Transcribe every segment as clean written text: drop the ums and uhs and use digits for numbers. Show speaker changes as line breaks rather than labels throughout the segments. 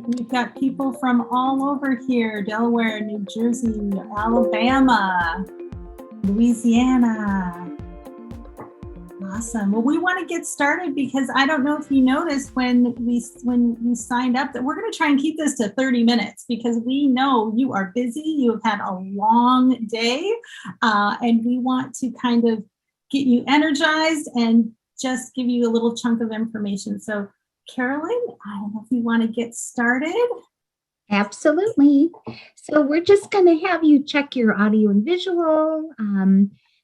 We've got people from all over here: Delaware, New Jersey, Alabama, Louisiana. Awesome. Well, we want to get started because I don't know if you noticed when you signed up that we're going to try and keep this to 30 minutes because we know you are busy. You have had a long day, and we want to kind of get you energized and just give you a little chunk of information. So, Carolyn, I don't know if you want to get started.
Absolutely. So we're just going to have you check your audio and visual.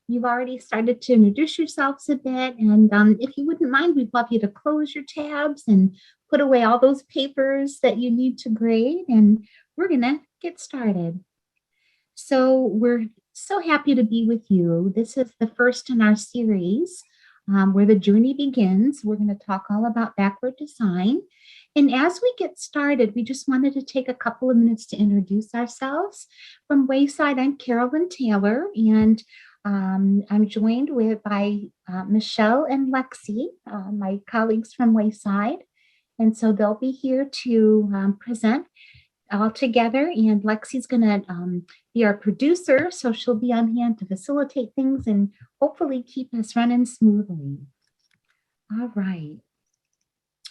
You've already started to introduce yourselves a bit. And if you wouldn't mind, we'd love you to close your tabs and put away all those papers that you need to grade. And we're going to get started. So we're so happy to be with you. This is the first in our series where the journey begins. We're going to talk all about backward design. And as we get started, we just wanted to take a couple of minutes to introduce ourselves. From Wayside, I'm Carolyn Taylor, and I'm joined by Michelle and Lexi, my colleagues from Wayside. And so they'll be here to present all together. And Lexi's going to be our producer, so she'll be on hand to facilitate things and hopefully keep us running smoothly. All right.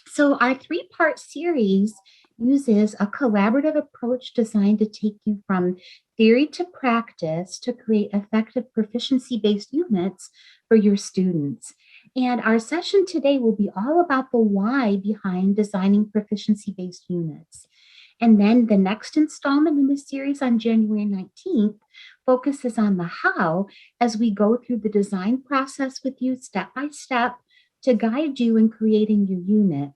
So our three-part series uses a collaborative approach designed to take you from theory to practice to create effective proficiency-based units for your students. And our session today will be all about the why behind designing proficiency-based units. And then the next installment in the series on January 19th focuses on the how as we go through the design process with you step by step to guide you in creating your unit.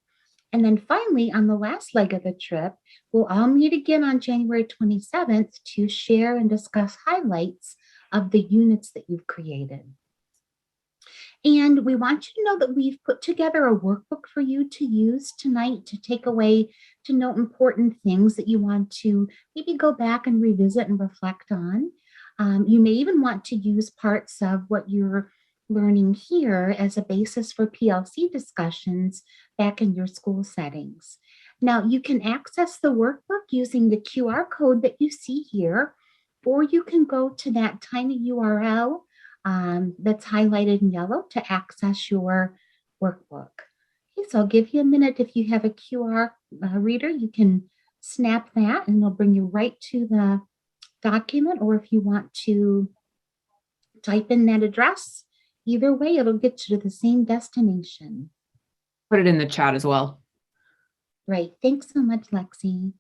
And then finally, on the last leg of the trip, we'll all meet again on January 27th to share and discuss highlights of the units that you've created. And we want you to know that we've put together a workbook for you to use tonight to take away, to note important things that you want to maybe go back and revisit and reflect on. You may even want to use parts of what you're learning here as a basis for PLC discussions back in your school settings. Now, you can access the workbook using the QR code that you see here, or you can go to that tiny URL that's highlighted in yellow to access your workbook. Okay, so I'll give you a minute. If you have a QR reader, you can snap that and it'll bring you right to the document, or if you want to type in that address, either way, it'll get you to the same destination.
Put it in the chat as well.
Right. Thanks so much, Lexi.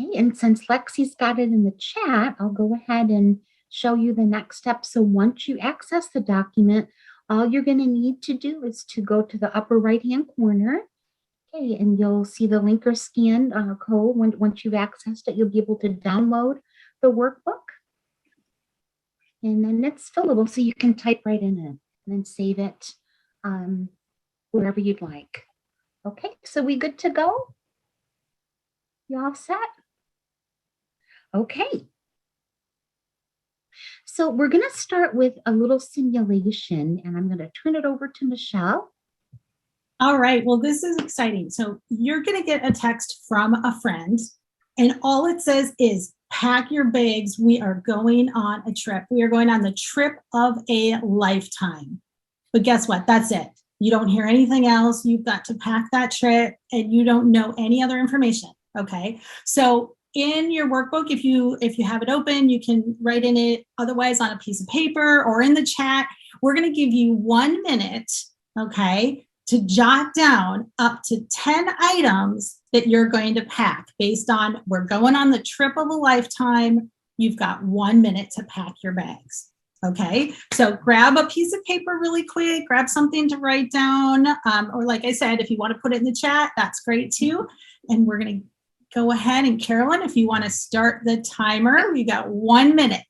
Okay, and since Lexi's got it in the chat, I'll go ahead and show you the next step. So once you access the document, all you're going to need to do is to go to the upper right-hand corner. Okay, and you'll see the link or scan code. Once you've accessed it, you'll be able to download the workbook. And then it's fillable, so you can type right in it and then save it wherever you'd like. Okay, so we good to go? You all set? Okay. So we're going to start with a little simulation, and I'm going to turn it over to Michelle.
All right, well, this is exciting. So you're going to get a text from a friend, and all it says is, pack your bags. We are going on a trip. We are going on the trip of a lifetime. But guess what? That's it. You don't hear anything else. You've got to pack that trip, and you don't know any other information. Okay, so in your workbook, if you have it open, you can write in it, otherwise on a piece of paper or in the chat. We're going to give you 1 minute, okay, to jot down up to 10 items that you're going to pack based on, we're going on the trip of a lifetime. You've got 1 minute to pack your bags. Okay, so grab a piece of paper really quick, grab something to write down, or like I said, if you want to put it in the chat, that's great too. And we're going to go ahead, and Carolyn, if you want to start the timer, we got 1 minute.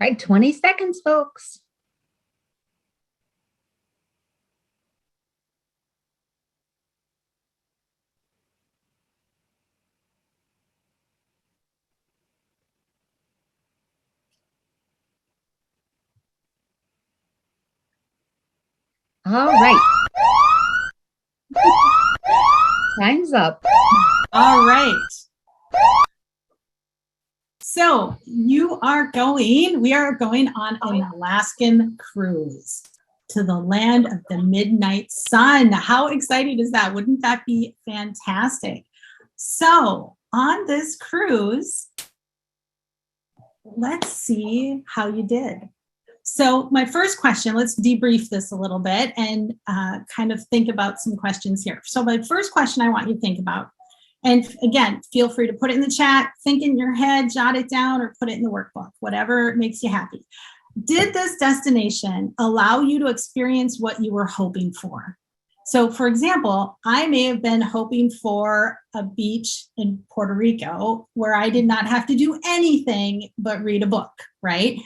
All right, 20 seconds, folks. All right. Time's up.
All right. So we are going on an Alaskan cruise to the land of the midnight sun. How exciting is that? Wouldn't that be fantastic? So on this cruise, let's see how you did. So my first question, let's debrief this a little bit and kind of think about some questions here. So my first question I want you to think about, and again, feel free to put it in the chat, think in your head, jot it down, or put it in the workbook, whatever makes you happy. Did this destination allow you to experience what you were hoping for? So for example, I may have been hoping for a beach in Puerto Rico where I did not have to do anything but read a book, right?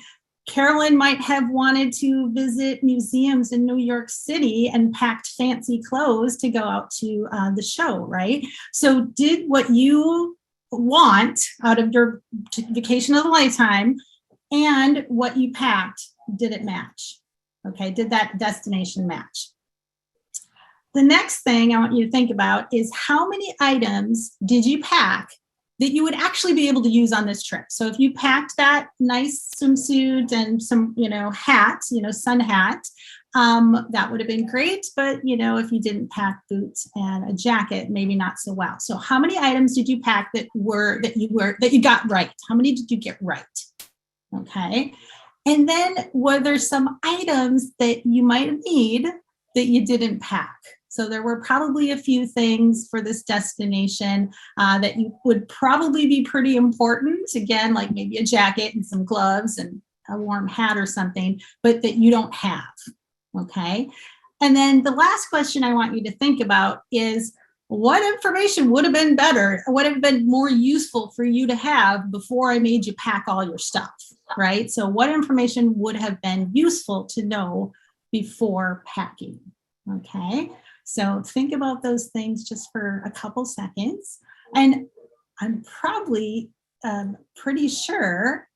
Carolyn might have wanted to visit museums in New York City and packed fancy clothes to go out to the show, right? So did what you want out of your vacation of a lifetime and what you packed, did it match? Okay, did that destination match? The next thing I want you to think about is how many items did you pack that you would actually be able to use on this trip? So if you packed that nice swimsuit and some, hat, sun hat, that would have been great. But, if you didn't pack boots and a jacket, maybe not so well. So how many items did you pack that you got right? How many did you get right? Okay. And then were there some items that you might need that you didn't pack? So there were probably a few things for this destination that you would probably be pretty important. Again, like maybe a jacket and some gloves and a warm hat or something, but that you don't have, okay? And then the last question I want you to think about is what information would have been better, would have been more useful for you to have before I made you pack all your stuff, right? So what information would have been useful to know before packing, okay? So think about those things just for a couple seconds. And I'm probably pretty sure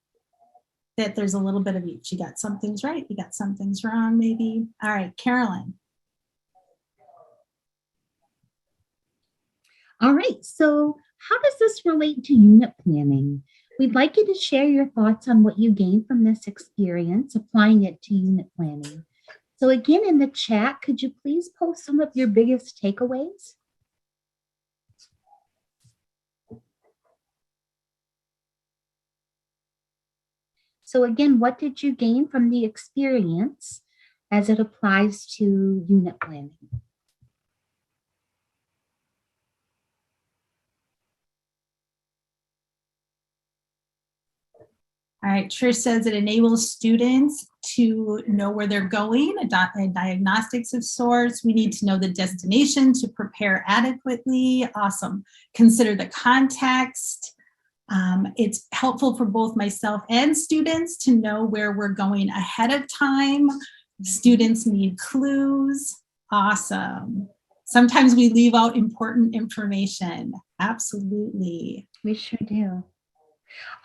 that there's a little bit of each. You got some things right, you got some things wrong, maybe. All right, Carolyn.
All right, so how does this relate to unit planning? We'd like you to share your thoughts on what you gained from this experience, applying it to unit planning. So again, in the chat, could you please post some of your biggest takeaways? So again, what did you gain from the experience as it applies to unit planning?
All right, Trish says it enables students to know where they're going, a diagnostics of sorts. We need to know the destination to prepare adequately. Awesome. Consider the context. It's helpful for both myself and students to know where we're going ahead of time. Students need clues. Awesome. Sometimes we leave out important information. Absolutely.
We sure do.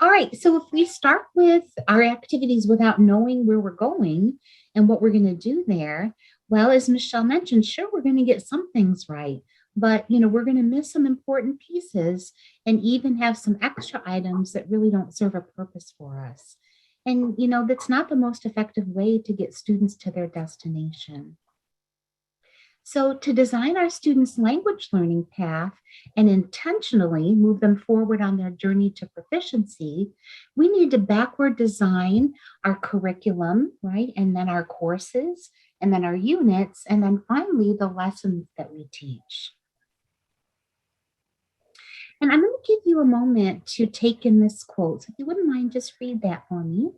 All right, so if we start with our activities without knowing where we're going and what we're going to do there, well, as Michelle mentioned, sure, we're going to get some things right, but we're going to miss some important pieces and even have some extra items that really don't serve a purpose for us. And that's not the most effective way to get students to their destination. So to design our students' language learning path and intentionally move them forward on their journey to proficiency, we need to backward design our curriculum, right? And then our courses, and then our units, and then finally the lessons that we teach. And I'm going to give you a moment to take in this quote. So if you wouldn't mind, just read that for me.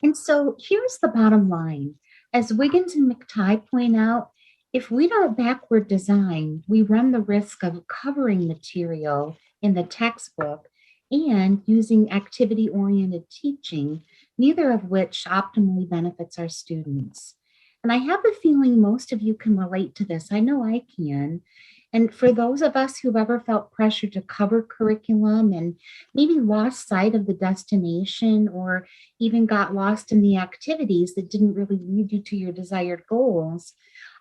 And so here's the bottom line. As Wiggins and McTighe point out, if we don't backward design, we run the risk of covering material in the textbook and using activity-oriented teaching, neither of which optimally benefits our students. And I have a feeling most of you can relate to this. I know I can. And for those of us who've ever felt pressure to cover curriculum and maybe lost sight of the destination or even got lost in the activities that didn't really lead you to your desired goals,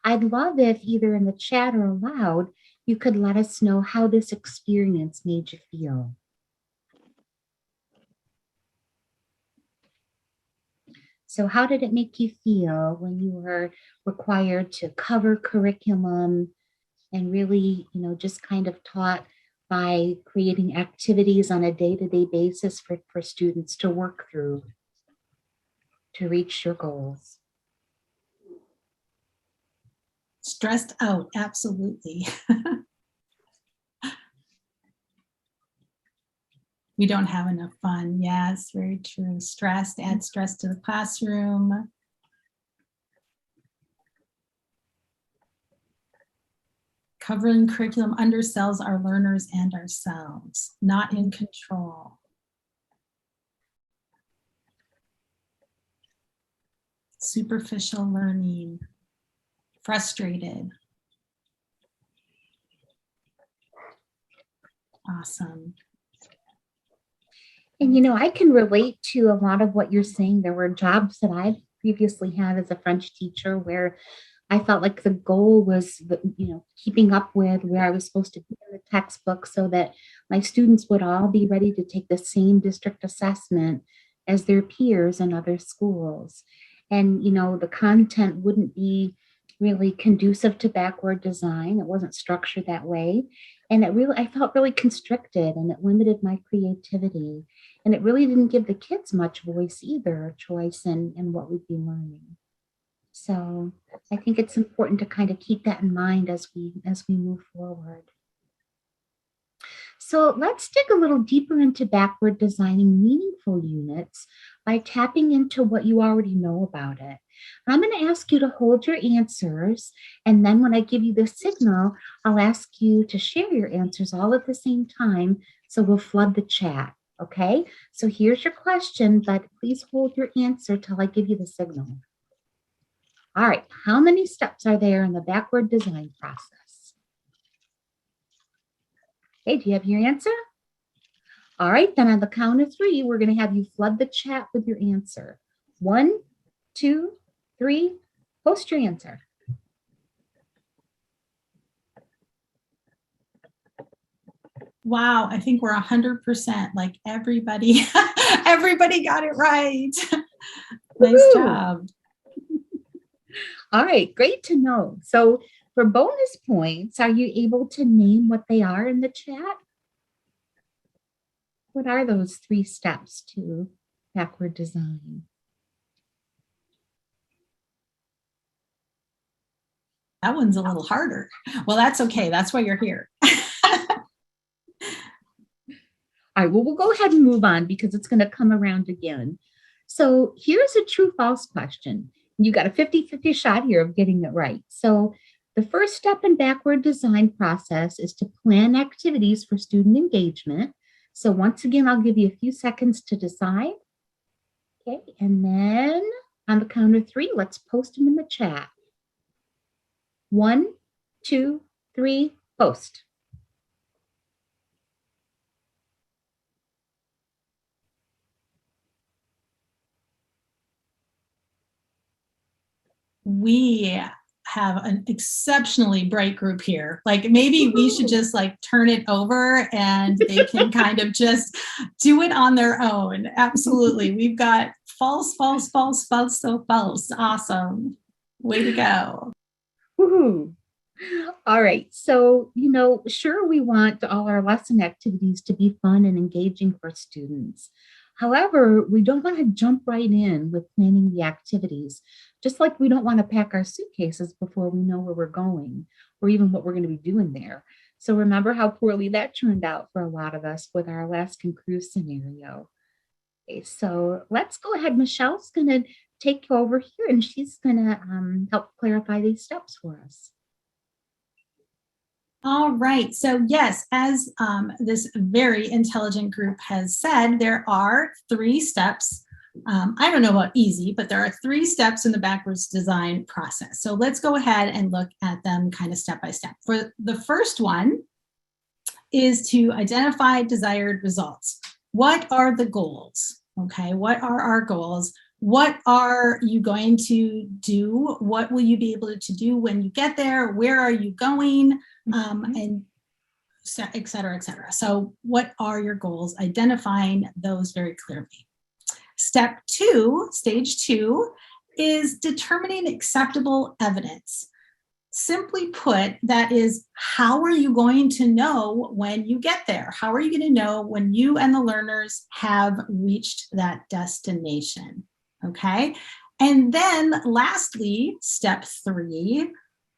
I'd love if either in the chat or aloud, you could let us know how this experience made you feel. So how did it make you feel when you were required to cover curriculum and really, just kind of taught by creating activities on a day-to-day basis for students to work through to reach your goals?
Stressed out, absolutely. We don't have enough fun. Yes, very true. Stressed, add stress to the classroom. Covering curriculum undersells our learners and ourselves, not in control. Superficial learning, frustrated. Awesome.
And I can relate to a lot of what you're saying. There were jobs that I previously had as a French teacher where I felt like the goal was, keeping up with where I was supposed to be in the textbook so that my students would all be ready to take the same district assessment as their peers in other schools. And, the content wouldn't be really conducive to backward design. It wasn't structured that way. And I felt really constricted, and it limited my creativity. And it really didn't give the kids much voice either, choice in what we'd be learning. So I think it's important to kind of keep that in mind as we move forward. So let's dig a little deeper into backward designing meaningful units by tapping into what you already know about it. I'm going to ask you to hold your answers, and then when I give you the signal, I'll ask you to share your answers all at the same time, so we'll flood the chat, okay? So here's your question, but please hold your answer till I give you the signal. All right, how many steps are there in the backward design process? Okay, do you have your answer? All right, then on the count of 3, we're going to have you flood the chat with your answer. 1, 2, 3, post your answer.
Wow, I think we're 100%, like everybody, everybody got it right. Nice job.
All right, great to know. So for bonus points, are you able to name what they are in the chat? What are those 3 steps to backward design?
That one's a little harder. Well, that's okay. That's why you're here.
All right, well, we'll go ahead and move on because it's going to come around again. So here's a true-false question. You got a 50-50 shot here of getting it right. So the first step in backward design process is to plan activities for student engagement. So once again, I'll give you a few seconds to decide. Okay, and then on the count of 3, let's post them in the chat. 1, 2, 3, post.
We have an exceptionally bright group here. Like maybe we should just like turn it over and they can kind of just do it on their own. Absolutely. We've got false, false, false, false, so false. Awesome. Way to go.
Woohoo. All right. So, sure, we want all our lesson activities to be fun and engaging for students. However, we don't want to jump right in with planning the activities, just like we don't want to pack our suitcases before we know where we're going or even what we're going to be doing there. So remember how poorly that turned out for a lot of us with our Alaskan cruise scenario. Okay, so let's go ahead. Michelle's going to take you over here and she's going to help clarify these steps for us.
All right. So yes, as this very intelligent group has said, there are 3 steps. I don't know about easy, but there are 3 steps in the backwards design process. So let's go ahead and look at them kind of step by step. For the first one is to identify desired results. What are the goals? Okay, what are our goals? What are you going to do? What will you be able to do when you get there? Where are you going? And et cetera, et cetera. So what are your goals? Identifying those very clearly. Step 2, stage 2, is determining acceptable evidence. Simply put, that is, how are you going to know when you get there? How are you going to know when you and the learners have reached that destination? Okay. And then lastly, step 3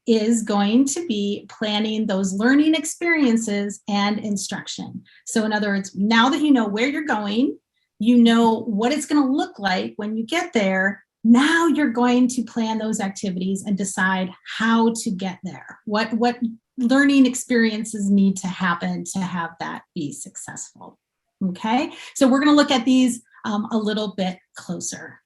is going to be planning those learning experiences and instruction. So in other words, now that you know where you're going, you know what it's going to look like when you get there. Now you're going to plan those activities and decide how to get there. What learning experiences need to happen to have that be successful. Okay, so we're going to look at these a little bit closer.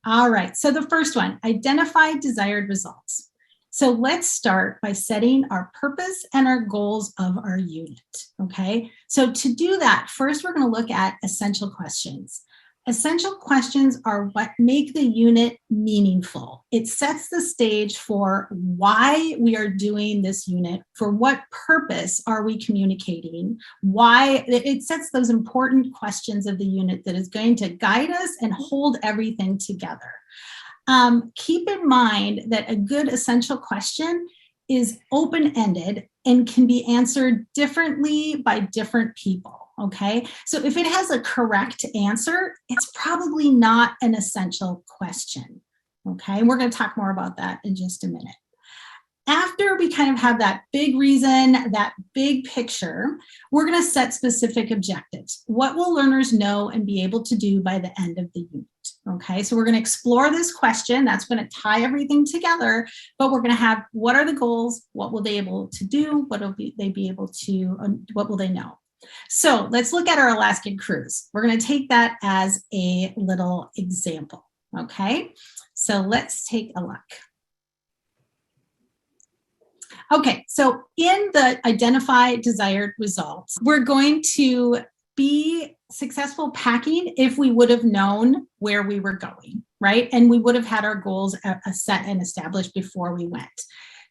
All right, so the first one, identify desired results. So let's start by setting our purpose and our goals of our unit, okay? So to do that, first we're going to look at essential questions. Essential questions are what make the unit meaningful. It sets the stage for why we are doing this unit, for what purpose are we communicating, why. It sets those important questions of the unit that is going to guide us and hold everything together. Keep in mind that a good essential question is open-ended and can be answered differently by different people. Okay, so if it has a correct answer, it's probably not an essential question. Okay, we're going to talk more about that in just a minute. After we kind of have that big reason, that big picture, we're going to set specific objectives. What will learners know and be able to do by the end of the unit? Okay, so we're going to explore this question. That's going to tie everything together, but we're going to have, what are the goals? What will they be able to do? What will they be able to, what will they know? So let's look at our Alaskan cruise. We're going to take that as a little example. Okay, so let's take a look. Okay, so in the identify desired results, we're going to be successful packing if we would have known where we were going, right? And we would have had our goals set and established before we went.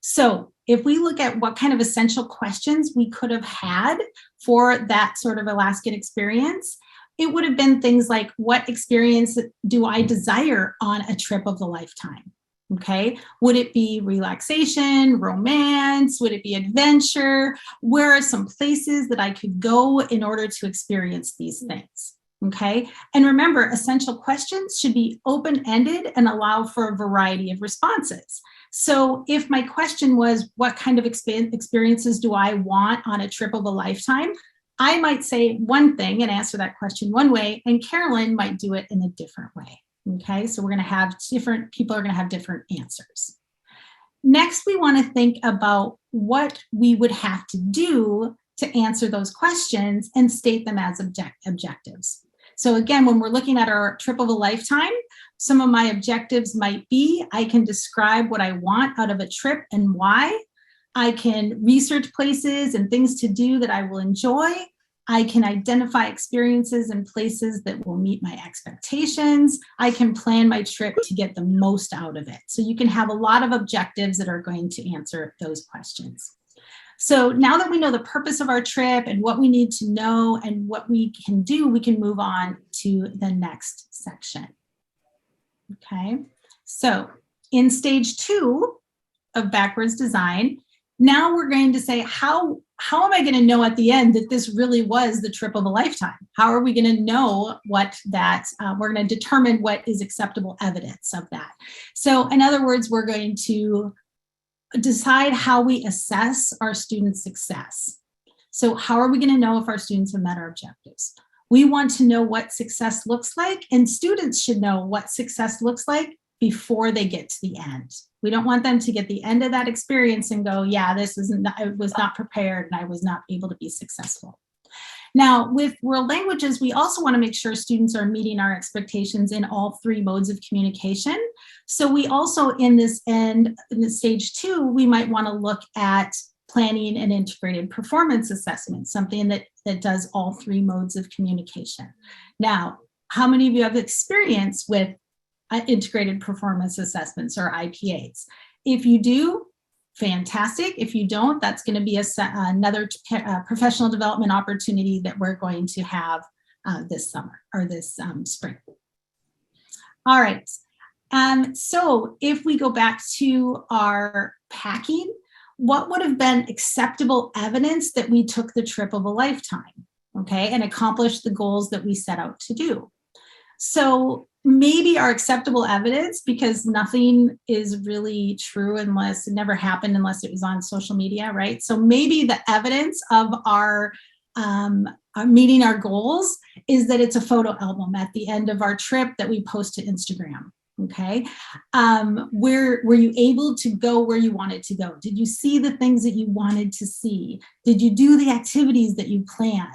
So if we look at what kind of essential questions we could have had for that sort of Alaskan experience, it would have been things like, what experience do I desire on a trip of a lifetime? Okay, would it be relaxation, romance? Would it be adventure? Where are some places that I could go in order to experience these things? Okay, and remember, essential questions should be open-ended and allow for a variety of responses. So if my question was, what kind of experiences do I want on a trip of a lifetime? I might say one thing and answer that question one way, and Carolyn might do it in a different way. Okay, so we're going to have different people are going to have different answers. Next, we want to think about what we would have to do to answer those questions and state them as objectives. So again, when we're looking at our trip of a lifetime, some of my objectives might be, I can describe what I want out of a trip and why. I can research places and things to do that I will enjoy. I can identify experiences and places that will meet my expectations. I can plan my trip to get the most out of it. So you can have a lot of objectives that are going to answer those questions. So now that we know the purpose of our trip and what we need to know and what we can do, we can move on to the next section. Okay, so in stage 2 of backwards design, now we're going to say, how am I going to know at the end that this really was the trip of a lifetime? How are we going to know what that, we're going to determine what is acceptable evidence of that. So in other words, we're going to decide how we assess our students' success. So how are we going to know if our students have met our objectives? We want to know what success looks like, and students should know what success looks like before they get to the end. We don't want them to get the end of that experience and go, yeah, I was not prepared and I was not able to be successful. Now, with world languages, we also want to make sure students are meeting our expectations in all 3 modes of communication. So we also, in this stage 2, we might want to look at planning an integrated performance assessment, something that does all 3 modes of communication. Now, how many of you have experience with integrated performance assessments or IPAs? If you do, fantastic. If you don't, that's going to be another professional development opportunity that we're going to have this summer or this spring. All right. So if we go back to our packing, what would have been acceptable evidence that we took the trip of a lifetime, okay, and accomplished the goals that we set out to do? So maybe our acceptable evidence, because nothing is really true unless it never happened, unless it was on social media, right? So maybe the evidence of our meeting our goals is that it's a photo album at the end of our trip that we post to Instagram. Okay. Were you able to go where you wanted to go? Did you see the things that you wanted to see? Did you do the activities that you planned?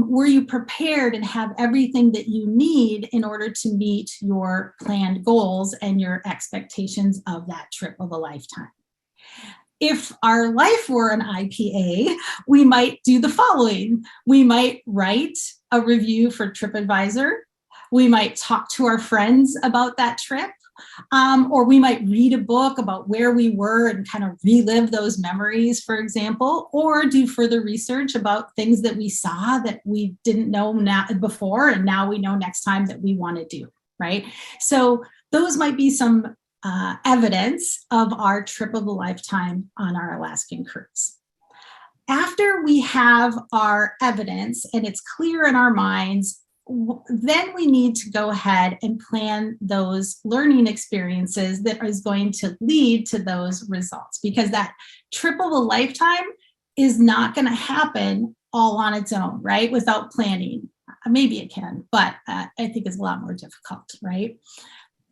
Were you prepared and have everything that you need in order to meet your planned goals and your expectations of that trip of a lifetime? If our life were an IPA, we might do the following. We might write a review for TripAdvisor. We might talk to our friends about that trip, or we might read a book about where we were and kind of relive those memories, for example, or do further research about things that we saw that we didn't know before, and now we know next time that we want to do, right? So those might be some evidence of our trip of a lifetime on our Alaskan cruise. After we have our evidence and it's clear in our minds, then we need to go ahead and plan those learning experiences that is going to lead to those results, because that trip of a lifetime is not going to happen all on its own, right? Without planning. Maybe it can, but I think it's a lot more difficult, right?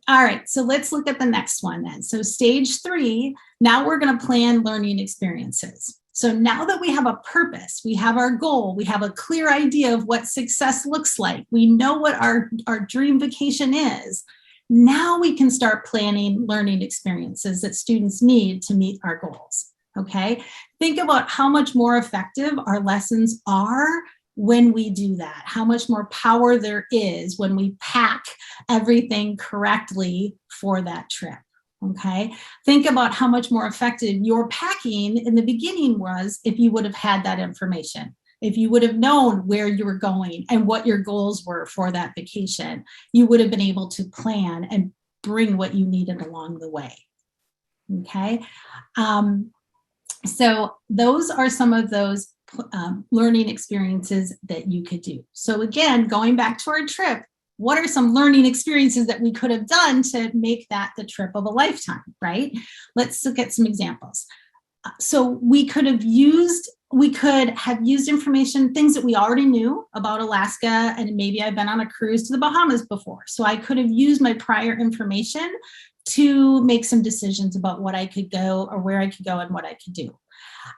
All right, so let's look at the next one then. So stage 3, now we're going to plan learning experiences. So now that we have a purpose, we have our goal, we have a clear idea of what success looks like, we know what our dream vacation is, now we can start planning learning experiences that students need to meet our goals, okay? Think about how much more effective our lessons are when we do that, how much more power there is when we pack everything correctly for that trip. Okay, think about how much more effective your packing in the beginning was if you would have had that information, if you would have known where you were going and what your goals were for that vacation. You would have been able to plan and bring what you needed along the way. Okay, so those are some of those learning experiences that you could do. So again, going back to our trip, what are some learning experiences that we could have done to make that the trip of a lifetime, right? Let's look at some examples. So we could have used information, things that we already knew about Alaska, and maybe I've been on a cruise to the Bahamas before. So I could have used my prior information to make some decisions about what I could go or where I could go and what I could do.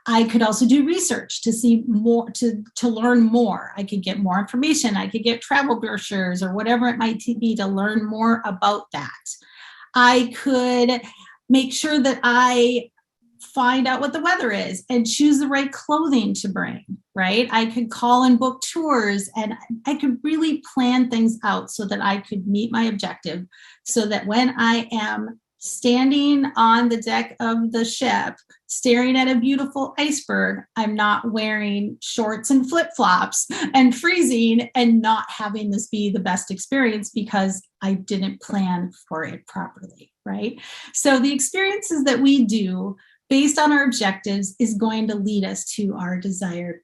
I could also do research to see more, to learn more. I could get more information. I could get travel brochures or whatever it might be to learn more about that. I could make sure that I find out what the weather is and choose the right clothing to bring, right? I could call and book tours, and I could really plan things out so that I could meet my objective, so that when I am standing on the deck of the ship, staring at a beautiful iceberg, I'm not wearing shorts and flip-flops and freezing and not having this be the best experience because I didn't plan for it properly, right? So the experiences that we do based on our objectives is going to lead us to our desired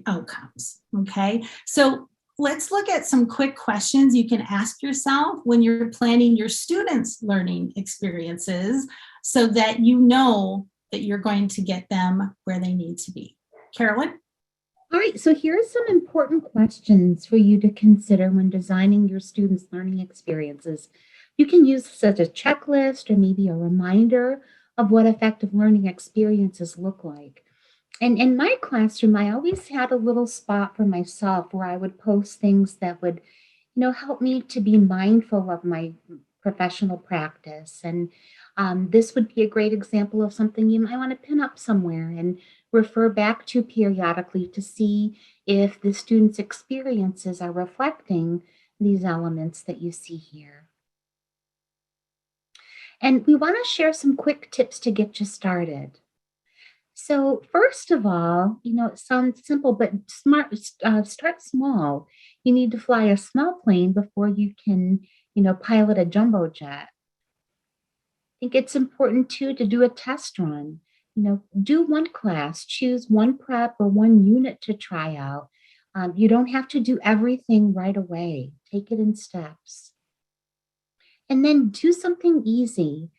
outcomes, okay? So let's look at some quick questions you can ask yourself when you're planning your students' learning experiences so that you know that you're going to get them where they need to be. Carolyn?
All right, so here are some important questions for you to consider when designing your students' learning experiences. You can use this as a checklist or maybe a reminder of what effective learning experiences look like. And in my classroom, I always had a little spot for myself where I would post things that would, help me to be mindful of my professional practice. And this would be a great example of something you might want to pin up somewhere and refer back to periodically to see if the students' experiences are reflecting these elements that you see here. And we want to share some quick tips to get you started. So, first of all, it sounds simple, but smart. Start small. You need to fly a small plane before you can, pilot a jumbo jet. I think it's important too to do a test run. Do one class, choose one prep or one unit to try out. You don't have to do everything right away. Take it in steps. And then do something easy.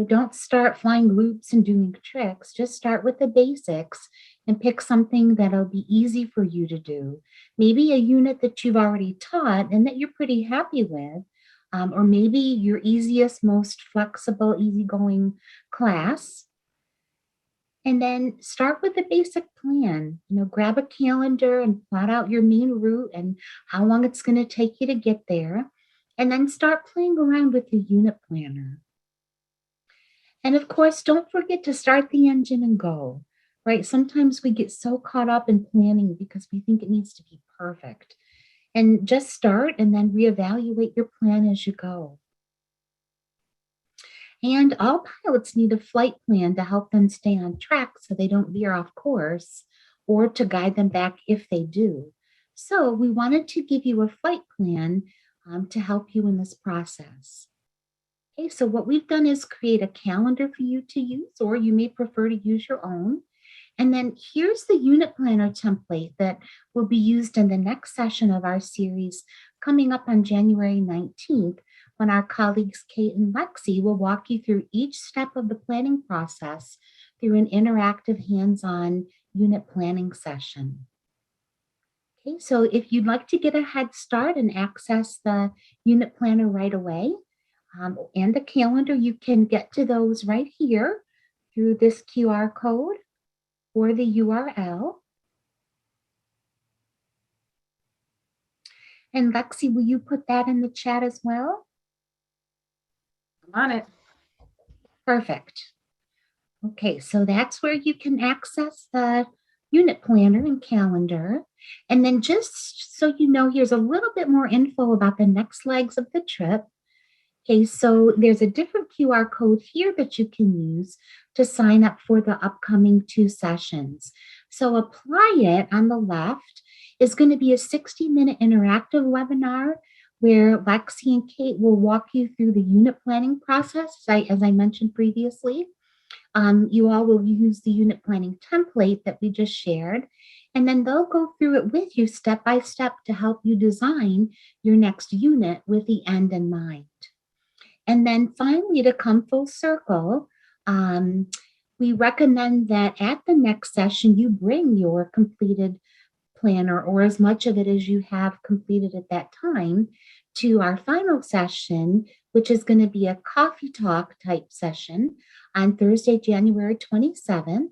Don't start flying loops and doing tricks. Just start with the basics and pick something that'll be easy for you to do. Maybe a unit that you've already taught and that you're pretty happy with, or maybe your easiest, most flexible, easygoing class. And then start with the basic plan. Grab a calendar and plot out your main route and how long it's going to take you to get there. And then start playing around with the unit planner. And of course, don't forget to start the engine and go, right? Sometimes we get so caught up in planning because we think it needs to be perfect. And just start and then reevaluate your plan as you go. And all pilots need a flight plan to help them stay on track so they don't veer off course or to guide them back if they do. So we wanted to give you a flight plan to help you in this process. Okay, so what we've done is create a calendar for you to use, or you may prefer to use your own. And then here's the unit planner template that will be used in the next session of our series coming up on January 19th, when our colleagues Kate and Lexi will walk you through each step of the planning process through an interactive hands-on unit planning session. Okay, so if you'd like to get a head start and access the unit planner right away, and the calendar, you can get to those right here through this QR code or the URL. And Lexi, will you put that in the chat as well?
I'm on it.
Perfect. Okay, so that's where you can access the unit planner and calendar. And then just so you know, here's a little bit more info about the next legs of the trip. Okay, so there's a different QR code here that you can use to sign up for the upcoming 2 sessions. So apply it on the left is going to be a 60-minute interactive webinar where Lexi and Kate will walk you through the unit planning process, as I mentioned previously. You all will use the unit planning template that we just shared, and then they'll go through it with you step by step to help you design your next unit with the end in mind. And then finally, to come full circle, we recommend that at the next session, you bring your completed planner or as much of it as you have completed at that time to our final session, which is going to be a coffee talk type session on Thursday, January 27th.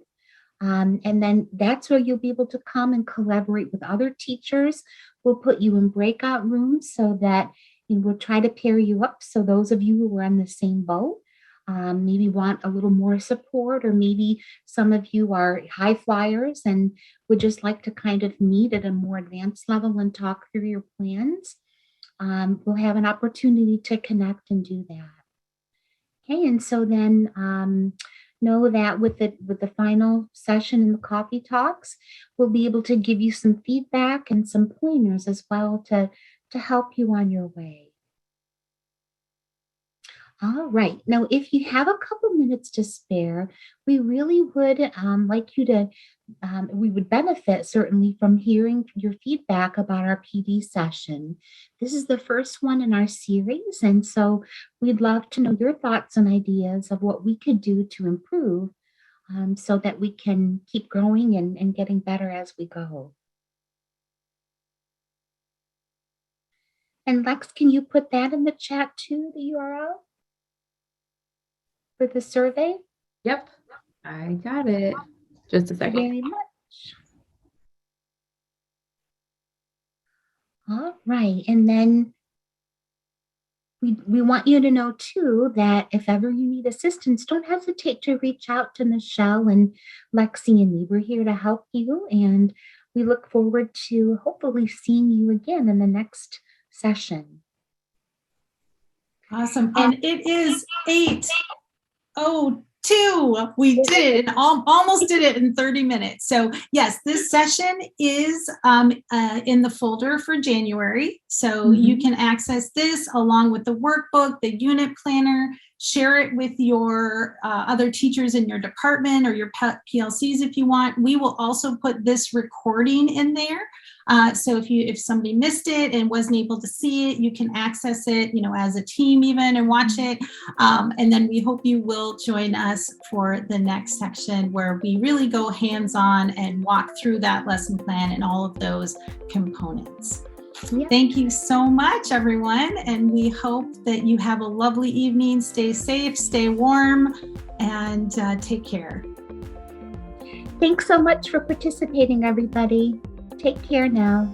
And then that's where you'll be able to come and collaborate with other teachers. We'll put you in breakout rooms so that we'll try to pair you up. So those of you who are on the same boat, maybe want a little more support, or maybe some of you are high flyers and would just like to kind of meet at a more advanced level and talk through your plans, we'll have an opportunity to connect and do that. Okay, and so then know that with the final session in the coffee talks, we'll be able to give you some feedback and some pointers as well to help you on your way. All right. Now, if you have a couple minutes to spare, we really would like you to, we would benefit certainly from hearing your feedback about our PD session. This is the first one in our series, and so we'd love to know your thoughts and ideas of what we could do to improve so that we can keep growing and getting better as we go. And Lex, can you put that in the chat too, the URL for the survey?
Yep, I got it. Just a
Thank
second.
you very much. All right, and then we want you to know too that if ever you need assistance, don't hesitate to reach out to Michelle and Lexi and me. We're here to help you, and we look forward to hopefully seeing you again in the next session.
Awesome. And it is 8:02. We did it and almost did it in 30 minutes. So yes, this session is in the folder for January. So you can access this along with the workbook, the unit planner, share it with your other teachers in your department or your PLCs if you want. We will also put this recording in there. So if somebody missed it and wasn't able to see it, you can access it, as a team even and watch it. And then we hope you will join us for the next section where we really go hands-on and walk through that lesson plan and all of those components. Yeah. Thank you so much, everyone. And we hope that you have a lovely evening. Stay safe, stay warm, and take care.
Thanks so much for participating, everybody. Take care now.